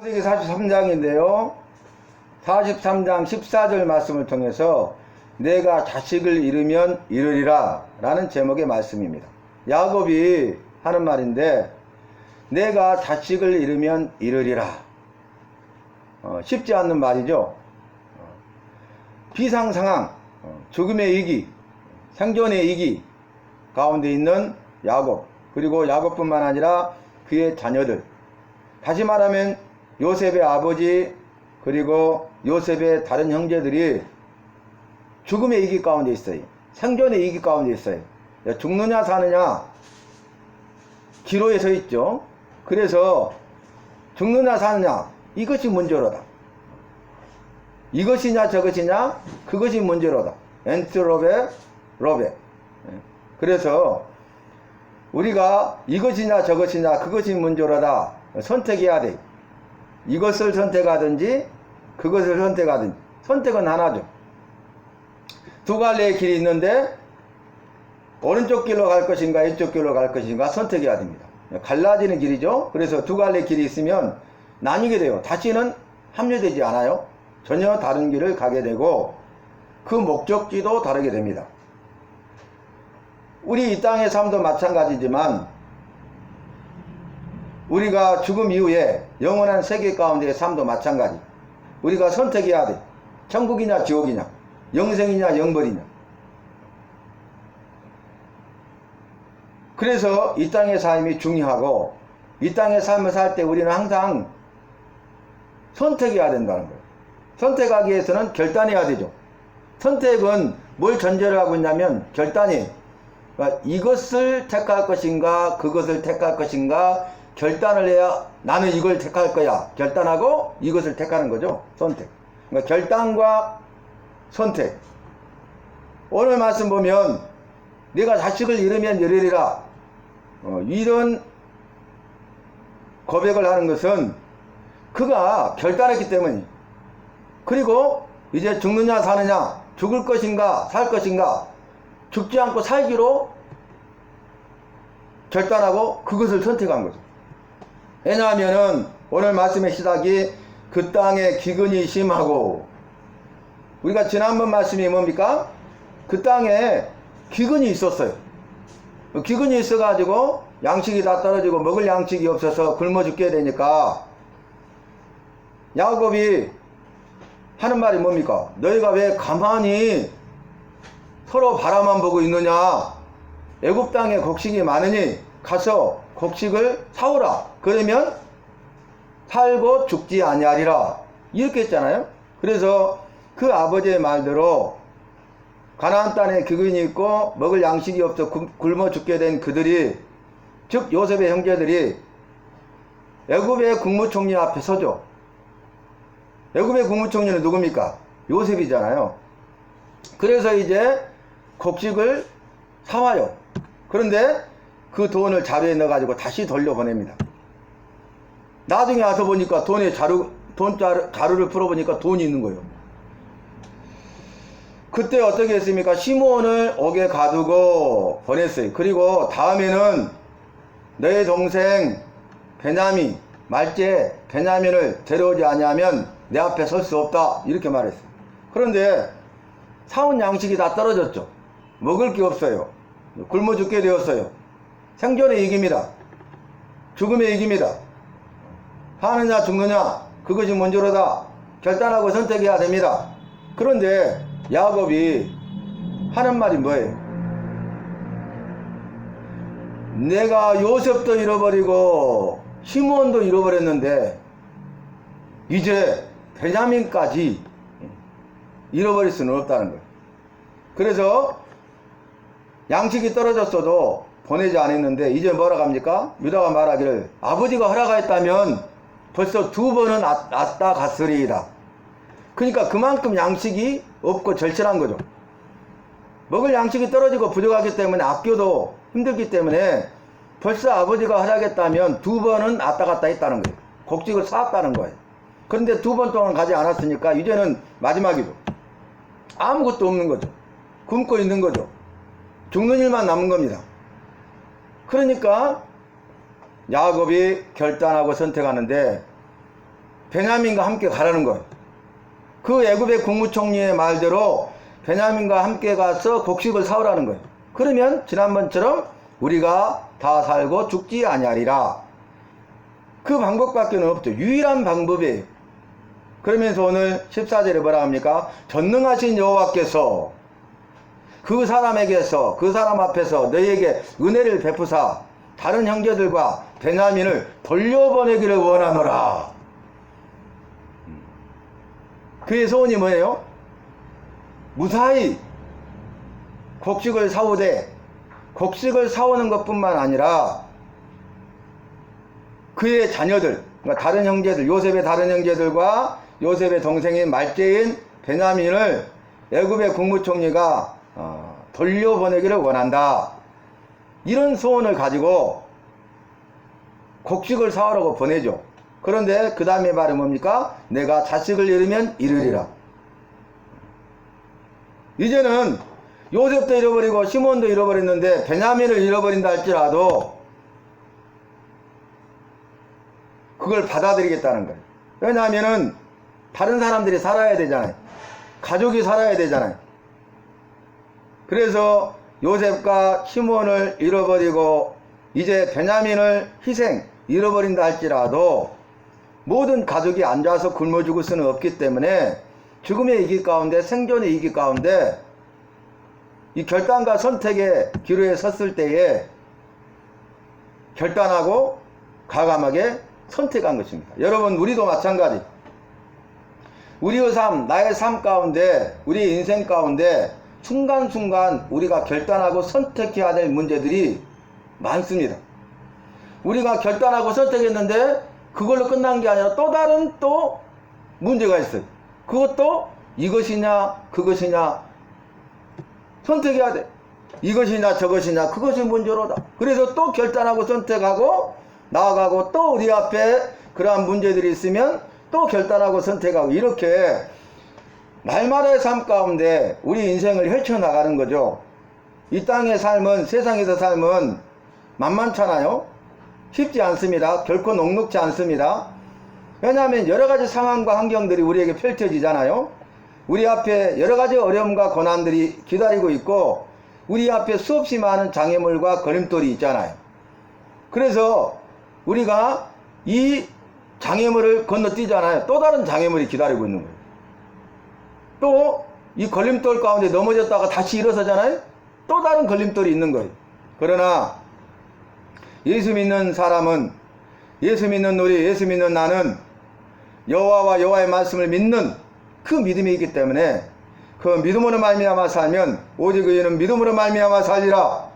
창세기 43장인데요. 43장 14절 말씀을 통해서 내가 자식을 잃으면 잃으리라 라는 제목의 말씀입니다. 야곱이 하는 말인데 내가 자식을 잃으면 잃으리라. 쉽지 않는 말이죠. 비상상황, 죽음의 위기, 생존의 위기 가운데 있는 야곱, 그리고 야곱뿐만 아니라 그의 자녀들, 다시 말하면 요셉의 아버지 그리고 요셉의 다른 형제들이 죽음의 위기 가운데 있어요. 생존의 위기 가운데 있어요. 죽느냐 사느냐 기로에 서 있죠. 그래서 죽느냐 사느냐 이것이 문제로다. 이것이냐 저것이냐 그것이 문제로다. 엔트로베 로베. 그래서 우리가 이것이냐 저것이냐 그것이 문제로다 선택해야 돼. 이것을 선택하든지 그것을 선택하든지. 선택은 하나죠. 두 갈래의 길이 있는데 오른쪽 길로 갈 것인가 왼쪽 길로 갈 것인가 선택해야 됩니다. 갈라지는 길이죠. 그래서 두 갈래의 길이 있으면 나뉘게 돼요. 다시는 합류되지 않아요. 전혀 다른 길을 가게 되고 그 목적지도 다르게 됩니다. 우리 이 땅의 삶도 마찬가지지만 우리가 죽음 이후에 영원한 세계 가운데의 삶도 마찬가지. 우리가 선택해야 돼. 천국이냐 지옥이냐, 영생이냐 영벌이냐. 그래서 이 땅의 삶이 중요하고 이 땅의 삶을 살 때 우리는 항상 선택해야 된다는 거예요. 선택하기 위해서는 결단해야 되죠. 선택은 뭘 전제로 하고 있냐면 결단이에요. 그러니까 이것을 택할 것인가 그것을 택할 것인가 결단을 해야 나는 이걸 택할 거야. 결단하고 이것을 택하는 거죠. 선택. 그러니까 결단과 선택. 오늘 말씀 보면 내가 자식을 잃으면 잃으리라. 이런 고백을 하는 것은 그가 결단했기 때문이에요. 그리고 이제 죽느냐 사느냐, 죽을 것인가 살 것인가, 죽지 않고 살기로 결단하고 그것을 선택한 거죠. 왜냐하면은 오늘 말씀의 시작이 그 땅에 기근이 심하고, 우리가 지난번 말씀이 뭡니까? 그 땅에 기근이 있었어요. 기근이 있어가지고 양식이 다 떨어지고 먹을 양식이 없어서 굶어 죽게 되니까 야곱이 하는 말이 뭡니까? 너희가 왜 가만히 서로 바라만 보고 있느냐? 애굽 땅에 곡식이 많으니 가서 곡식을 사오라. 그러면 살고 죽지 아니하리라. 이렇게 했잖아요. 그래서 그 아버지의 말대로 가나안 땅에 기근이 있고 먹을 양식이 없어 굶어 죽게 된 그들이, 즉 요셉의 형제들이 애굽의 국무총리 앞에 서죠. 애굽의 국무총리는 누굽니까? 요셉이잖아요. 그래서 이제 곡식을 사와요. 그런데 그 돈을 자루에 넣어가지고 다시 돌려보냅니다. 나중에 와서 보니까 자루를 풀어보니까 돈이 있는 거예요. 그때 어떻게 했습니까? 시므온을 옥에 가두고 보냈어요. 그리고 다음에는 너의 동생 베냐민, 말째 베냐민을 데려오지 아니하면 내 앞에 설 수 없다. 이렇게 말했어요. 그런데 사온 양식이 다 떨어졌죠. 먹을 게 없어요. 굶어 죽게 되었어요. 생존의 위기입니다. 죽음의 위기입니다. 사느냐 죽느냐 그것이 문제로다. 결단하고 선택해야 됩니다. 그런데 야곱이 하는 말이 뭐예요? 내가 요셉도 잃어버리고 시므온도 잃어버렸는데 이제 베냐민까지 잃어버릴 수는 없다는 거예요. 그래서 양식이 떨어졌어도 보내지 않았는데 이제 뭐라고 합니까? 유다가 말하기를 아버지가 허락하였다면 벌써 2번은 왔다 갔으리이다. 그러니까 그만큼 양식이 없고 절실한 거죠. 먹을 양식이 떨어지고 부족하기 때문에 아껴도 힘들기 때문에 벌써 아버지가 허락했다면 2번은 왔다 갔다 했다는 거예요. 곡식을 쌓았다는 거예요. 그런데 2번 동안 가지 않았으니까 이제는 마지막이죠. 아무것도 없는 거죠. 굶고 있는 거죠. 죽는 일만 남은 겁니다. 그러니까 야곱이 결단하고 선택하는데 베냐민과 함께 가라는 거예요. 그 애굽의 국무총리의 말대로 베냐민과 함께 가서 곡식을 사오라는 거예요. 그러면 지난번처럼 우리가 다 살고 죽지 아니하리라. 그 방법밖에 없죠. 유일한 방법이에요. 그러면서 오늘 14절에 뭐라 합니까? 전능하신 여호와께서 그 사람에게서, 그 사람 앞에서 너희에게 은혜를 베푸사 다른 형제들과 베냐민을 돌려보내기를 원하노라. 그의 소원이 뭐예요? 무사히 곡식을 사오되, 곡식을 사오는 것뿐만 아니라 그의 자녀들, 그러니까 다른 형제들, 요셉의 다른 형제들과 요셉의 동생인 말제인 베냐민을 애굽의 국무총리가 돌려보내기를 원한다. 이런 소원을 가지고 곡식을 사오라고 보내죠. 그런데 그 다음에 말이 뭡니까? 내가 자식을 잃으면 잃으리라. 이제는 요셉도 잃어버리고 시몬도 잃어버렸는데 베냐민을 잃어버린다 할지라도 그걸 받아들이겠다는 거예요. 왜냐하면은 다른 사람들이 살아야 되잖아요. 가족이 살아야 되잖아요. 그래서 요셉과 시몬을 잃어버리고 이제 베냐민을 잃어버린다 할지라도 모든 가족이 앉아서 굶어 죽을 수는 없기 때문에 죽음의 위기 가운데, 생존의 위기 가운데 이 결단과 선택의 기로에 섰을 때에 결단하고 과감하게 선택한 것입니다. 여러분, 우리도 마찬가지. 우리의 삶, 나의 삶 가운데, 우리 인생 가운데 순간순간 우리가 결단하고 선택해야 될 문제들이 많습니다. 우리가 결단하고 선택했는데 그걸로 끝난 게 아니라 또 다른 또 문제가 있어요. 그것도 이것이냐 그것이냐 선택해야 돼. 이것이냐 저것이냐 그것이 문제로다. 그래서 또 결단하고 선택하고 나아가고 또 우리 앞에 그러한 문제들이 있으면 또 결단하고 선택하고 이렇게 날마다의 삶 가운데 우리 인생을 헤쳐나가는 거죠. 이 땅의 삶은, 세상에서 삶은 만만찮아요. 쉽지 않습니다. 결코 녹록지 않습니다. 왜냐하면 여러가지 상황과 환경들이 우리에게 펼쳐지잖아요. 우리 앞에 여러가지 어려움과 고난들이 기다리고 있고 우리 앞에 수없이 많은 장애물과 걸림돌이 있잖아요. 그래서 우리가 이 장애물을 건너뛰잖아요. 또 다른 장애물이 기다리고 있는 거예요. 또 이 걸림돌 가운데 넘어졌다가 다시 일어서잖아요. 또 다른 걸림돌이 있는 거예요. 그러나 예수 믿는 사람은, 예수 믿는 우리, 예수 믿는 나는 여호와와 여호와의 말씀을 믿는 그 믿음이 있기 때문에 그 믿음으로 말미암아 살면 오직 의인은 믿음으로 말미암아 살리라.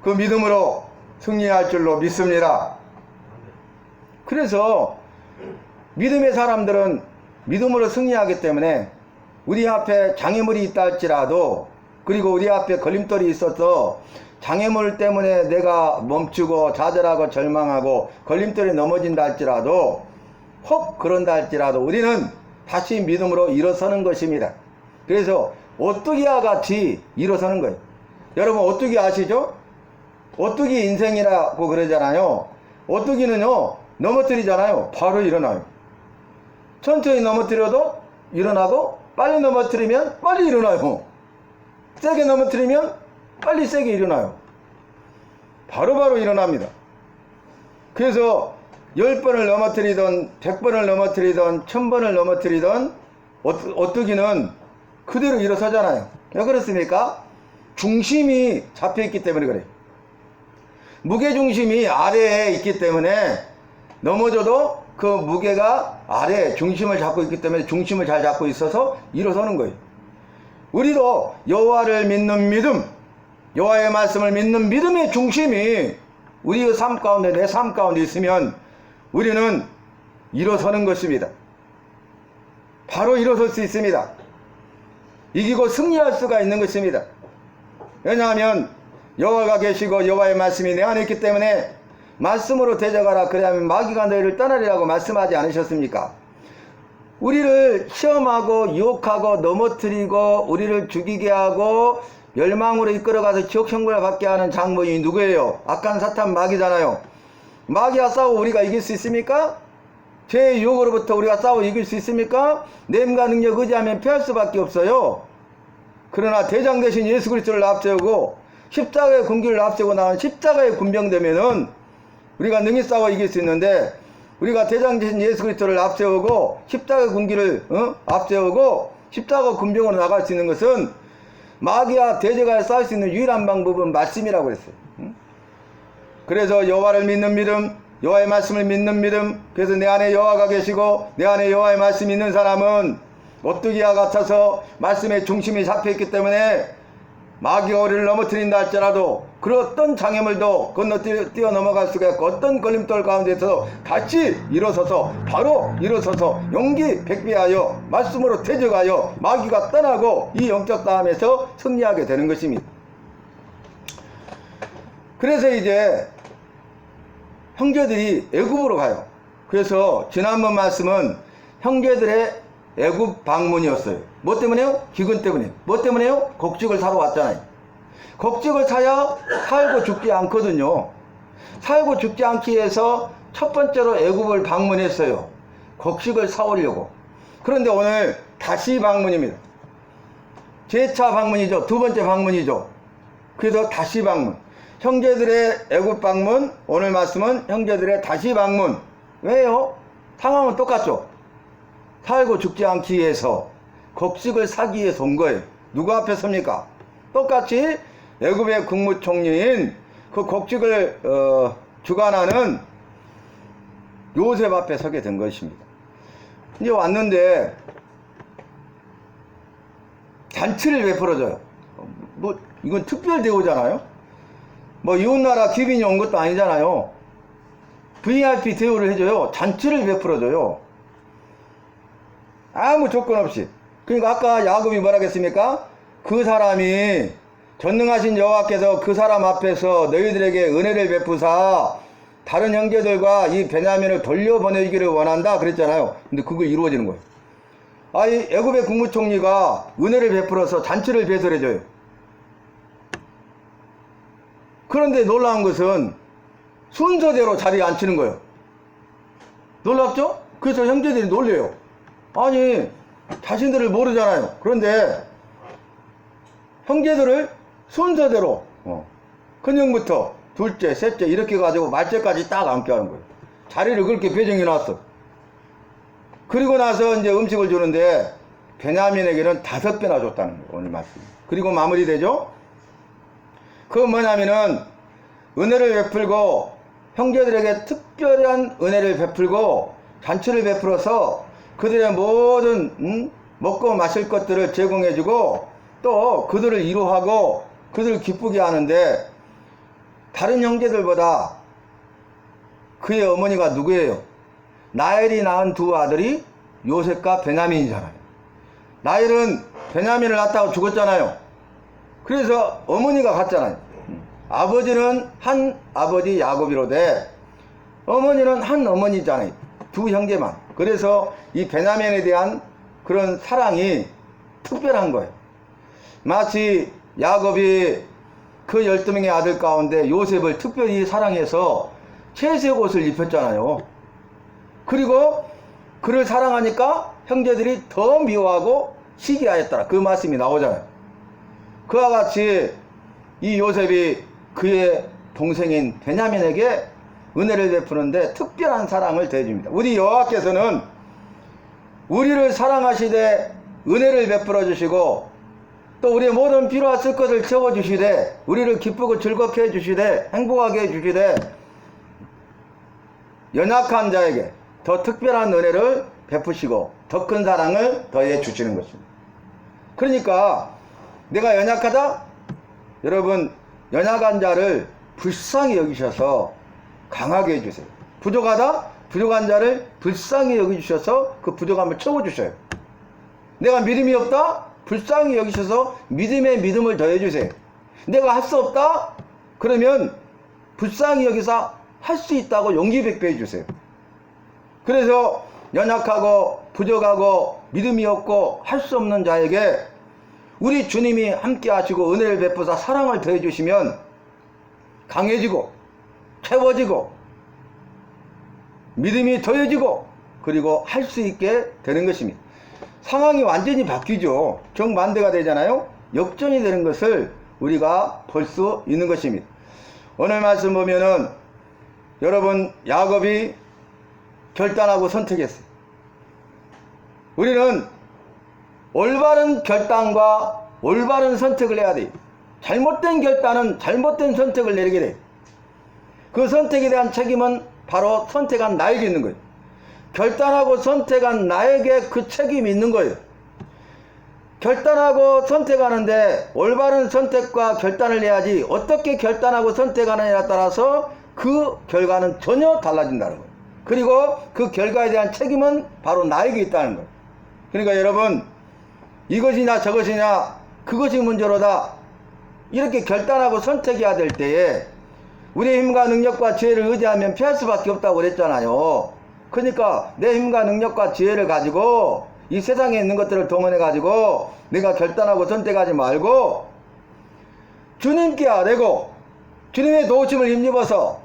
그 믿음으로 승리할 줄로 믿습니다. 그래서 믿음의 사람들은 믿음으로 승리하기 때문에 우리 앞에 장애물이 있다 할지라도, 그리고 우리 앞에 걸림돌이 있어서 장애물 때문에 내가 멈추고 좌절하고 절망하고 걸림돌이 넘어진다 할지라도, 혹 그런다 할지라도 우리는 다시 믿음으로 일어서는 것입니다. 그래서 오뚜기와 같이 일어서는 거예요. 여러분, 오뚜기 아시죠? 오뚜기 인생이라고 그러잖아요. 오뚜기는요, 넘어뜨리잖아요. 바로 일어나요. 천천히 넘어뜨려도 일어나고, 빨리 넘어뜨리면 빨리 일어나요. 세게 넘어뜨리면 빨리 세게 일어나요. 바로바로 일어납니다. 그래서 10번을 넘어뜨리던 100번을 넘어뜨리던 1000번을 넘어뜨리던 오뚜기는 그대로 일어서잖아요. 왜 그렇습니까? 중심이 잡혀있기 때문에 그래요. 무게중심이 아래에 있기 때문에 넘어져도 그 무게가 아래에 중심을 잡고 있기 때문에 중심을 잘 잡고 있어서 일어서는 거예요. 우리도 여호와를 믿는 믿음, 여호와의 말씀을 믿는 믿음의 중심이 우리의 삶 가운데, 내 삶 가운데 있으면 우리는 일어서는 것입니다. 바로 일어설 수 있습니다. 이기고 승리할 수가 있는 것입니다. 왜냐하면 여호와가 계시고 여호와의 말씀이 내 안에 있기 때문에 말씀으로 대적하라. 그래야면 마귀가 너희를 떠나리라고 말씀하지 않으셨습니까? 우리를 시험하고 유혹하고 넘어뜨리고 우리를 죽이게 하고 멸망으로 이끌어가서 지옥 천국을 받게 하는 장본인이 누구예요? 악한 사탄 마귀잖아요. 마귀와 싸워 우리가 이길 수 있습니까? 죄의 유혹으로부터 우리가 싸워 이길 수 있습니까? 내음과 능력 의지하면 피할 수밖에 없어요. 그러나 대장 대신 예수 그리스도를 앞세우고 십자가의 군기를 앞세우고 나온 십자가의 군병되면은 우리가 능히 싸워 이길 수 있는데, 우리가 대장 대신 예수 그리스도를 앞세우고 십자가의 군기를 앞세우고 십자가 군병으로 나갈 수 있는 것은 마귀와 대적하여 싸울 수 있는 유일한 방법은 말씀이라고 했어요. 그래서 여호와를 믿는 믿음, 여호와의 말씀을 믿는 믿음, 그래서 내 안에 여호와가 계시고 내 안에 여호와의 말씀이 있는 사람은 오뚜기와 같아서 말씀의 중심이 잡혀있기 때문에 마귀가 우리를 넘어뜨린다 할지라도 그 어떤 장애물도 건너뛰어 넘어갈 수가 있고, 어떤 걸림돌 가운데서 다시 일어서서 바로 일어서서 용기 백배하여 말씀으로 대적하여 마귀가 떠나고 이 영적 싸움에서 승리하게 되는 것입니다. 그래서 이제 형제들이 애굽으로 가요. 그래서 지난번 말씀은 형제들의 애굽 방문이었어요. 뭐 때문에요? 기근 때문에. 뭐 때문에요? 곡식을 사러 왔잖아요. 곡식을 사야 살고 죽지 않거든요. 살고 죽지 않기 위해서 첫 번째로 애굽을 방문했어요. 곡식을 사오려고. 그런데 오늘 다시 방문입니다. 제2차 방문이죠. 두 번째 방문이죠. 그래서 다시 방문. 형제들의 애굽 방문, 오늘 말씀은 형제들의 다시 방문. 왜요? 상황은 똑같죠. 살고 죽지 않기 위해서 곡식을 사기 위해서 온 거예요. 누구 앞에 섭니까? 똑같이 애굽의 국무총리인 그 곡식을 주관하는 요셉 앞에 서게 된 것입니다. 이제 왔는데 잔치를 베풀어줘요. 뭐 이건 특별 대우잖아요. 뭐 이웃나라 귀빈이 온 것도 아니잖아요. VIP 대우를 해줘요. 잔치를 베풀어줘요. 아무 조건 없이. 그러니까 아까 야곱이 뭐라 했습니까? 그 사람이 전능하신 여호와께서 그 사람 앞에서 너희들에게 은혜를 베푸사 다른 형제들과 이 베냐민을 돌려보내기를 원한다 그랬잖아요. 근데 그거 이루어지는 거예요. 이 애굽의 국무총리가 은혜를 베풀어서 잔치를 배설해줘요. 그런데 놀라운 것은 순서대로 자리에 앉히는 거예요. 놀랍죠? 그래서 형제들이 놀래요. 아니 자신들을 모르잖아요. 그런데 형제들을 순서대로 큰형부터 둘째, 셋째 이렇게 가지고 말째까지 딱 앉게 하는 거예요. 자리를 그렇게 배정해 놨어. 그리고 나서 이제 음식을 주는데 베냐민에게는 5배나 줬다는 거예요. 오늘 말씀. 그리고 마무리되죠. 그 뭐냐면은 은혜를 베풀고 형제들에게 특별한 은혜를 베풀고 잔치를 베풀어서 그들의 모든 먹고 마실 것들을 제공해주고 또 그들을 위로하고 그들을 기쁘게 하는데, 다른 형제들보다 그의 어머니가 누구예요? 라헬이 낳은 두 아들이 요셉과 베냐민이잖아요. 라헬은 베냐민을 낳았다고 죽었잖아요. 그래서 어머니가 갔잖아요. 아버지는 한 아버지 야곱이로되 어머니는 한 어머니잖아요. 두 형제만. 그래서 이 베냐민에 대한 그런 사랑이 특별한 거예요. 마치 야곱이 그 12명의 아들 가운데 요셉을 특별히 사랑해서 채색 옷을 입혔잖아요. 그리고 그를 사랑하니까 형제들이 더 미워하고 시기하였더라. 그 말씀이 나오잖아요. 그와 같이 이 요셉이 그의 동생인 베냐민에게 은혜를 베푸는데 특별한 사랑을 더해줍니다. 우리 여호와께서는 우리를 사랑하시되 은혜를 베풀어 주시고 또 우리의 모든 필요했을 것을 채워주시되 우리를 기쁘고 즐겁게 해주시되 행복하게 해주시되 연약한 자에게 더 특별한 은혜를 베푸시고 더 큰 사랑을 더해 주시는 것입니다. 그러니까 내가 연약하다? 여러분, 연약한 자를 불쌍히 여기셔서 강하게 해주세요. 부족하다? 부족한 자를 불쌍히 여기주셔서 그 부족함을 채워주셔요. 내가 믿음이 없다? 불쌍히 여기셔서 믿음에 믿음을 더해주세요. 내가 할 수 없다? 그러면 불쌍히 여기서 할 수 있다고 용기 백배해 주세요. 그래서 연약하고 부족하고 믿음이 없고 할 수 없는 자에게 우리 주님이 함께 하시고 은혜를 베푸사 사랑을 더해 주시면 강해지고 채워지고 믿음이 더해지고 그리고 할 수 있게 되는 것입니다. 상황이 완전히 바뀌죠. 정반대가 되잖아요. 역전이 되는 것을 우리가 볼 수 있는 것입니다. 오늘 말씀 보면은 여러분 야곱이 결단하고 선택했어요. 우리는 올바른 결단과 올바른 선택을 해야 돼요. 잘못된 결단은 잘못된 선택을 내리게 돼요. 그 선택에 대한 책임은 바로 선택한 나에게 있는 거예요. 결단하고 선택한 나에게 그 책임이 있는 거예요. 결단하고 선택하는데 올바른 선택과 결단을 해야지 어떻게 결단하고 선택하느냐에 따라서 그 결과는 전혀 달라진다는 거예요. 그리고 그 결과에 대한 책임은 바로 나에게 있다는 거예요. 그러니까 여러분 이것이냐 저것이냐 그것이 문제로다 이렇게 결단하고 선택해야 될 때에 우리의 힘과 능력과 지혜를 의지하면 피할 수밖에 없다고 그랬잖아요. 그러니까 내 힘과 능력과 지혜를 가지고 이 세상에 있는 것들을 동원해 가지고 내가 결단하고 선택하지 말고 주님께 아뢰고 주님의 도우심을 힘입어서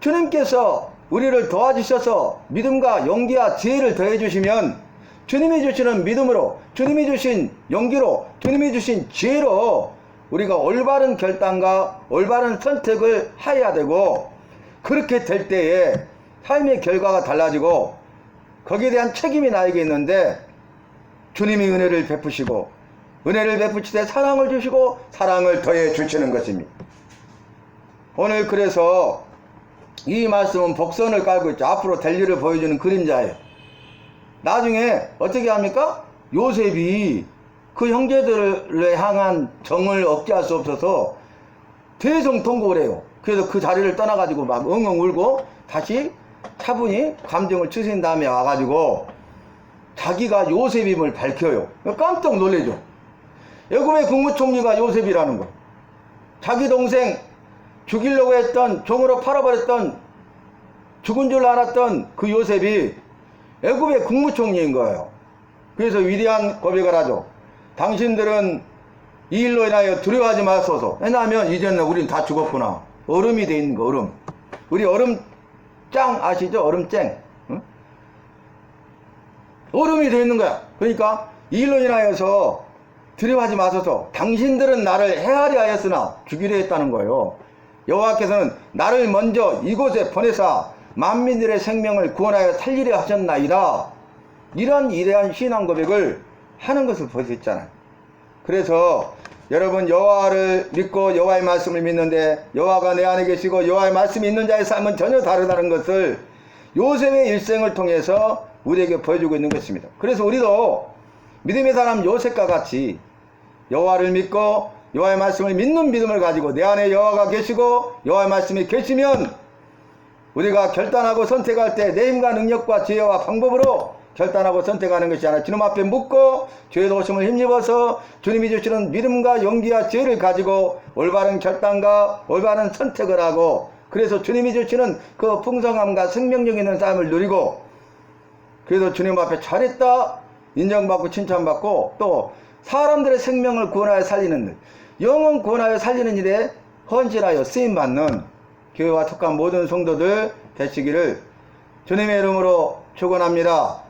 주님께서 우리를 도와주셔서 믿음과 용기와 지혜를 더해 주시면 주님이 주시는 믿음으로 주님이 주신 용기로 주님이 주신 지혜로 우리가 올바른 결단과 올바른 선택을 해야 되고 그렇게 될 때에 삶의 결과가 달라지고 거기에 대한 책임이 나에게 있는데 주님이 은혜를 베푸시고 은혜를 베푸시되 사랑을 주시고 사랑을 더해 주시는 것입니다. 오늘 그래서 이 말씀은 복선을 깔고 있죠. 앞으로 될 일을 보여주는 그림자예요. 나중에 어떻게 합니까? 요셉이 그 형제들을 향한 정을 억제할 수 없어서 대성통곡을 해요. 그래서 그 자리를 떠나가지고 막 엉엉 울고 다시 차분히 감정을 추스린 다음에 와가지고 자기가 요셉임을 밝혀요. 깜짝 놀래죠. 애굽의 국무총리가 요셉이라는 거. 자기 동생 죽이려고 했던 종으로 팔아버렸던 죽은 줄 알았던 그 요셉이 애굽의 국무총리인 거예요. 그래서 위대한 고백을 하죠. 당신들은 이 일로 인하여 두려워하지 마소서. 왜냐하면 이제는 우린 다 죽었구나. 얼음이 돼 있는 거, 얼음. 우리 얼음짱 아시죠? 얼음쨍. 응? 얼음이 돼 있는 거야. 그러니까 이 일로 인하여서 두려워하지 마소서. 당신들은 나를 헤아려 하였으나 죽이려 했다는 거예요. 여호와께서는 나를 먼저 이곳에 보내사 만민들의 생명을 구원하여 살리려 하셨나이다. 이런 이러한 신앙 고백을 하는 것을 볼 수 있잖아요. 그래서 여러분 여호와를 믿고 여호와의 말씀을 믿는데 여호와가 내 안에 계시고 여호와의 말씀이 있는 자의 삶은 전혀 다르다는 것을 요셉의 일생을 통해서 우리에게 보여주고 있는 것입니다. 그래서 우리도 믿음의 사람 요셉과 같이 여호와를 믿고 여호와의 말씀을 믿는 믿음을 가지고 내 안에 여호와가 계시고 여호와의 말씀이 계시면 우리가 결단하고 선택할 때 내 힘과 능력과 지혜와 방법으로 결단하고 선택하는 것이 아니라 주님 앞에 묻고 주의 도우심을 힘입어서 주님이 주시는 믿음과 용기와 지혜를 가지고 올바른 결단과 올바른 선택을 하고 그래서 주님이 주시는 그 풍성함과 생명력 있는 삶을 누리고 그래서 주님 앞에 잘했다 인정받고 칭찬받고 또 사람들의 생명을 구원하여 살리는 일, 영혼 구원하여 살리는 일에 헌신하여 쓰임받는 교회와 속한 모든 성도들 되시기를 주님의 이름으로 축원합니다.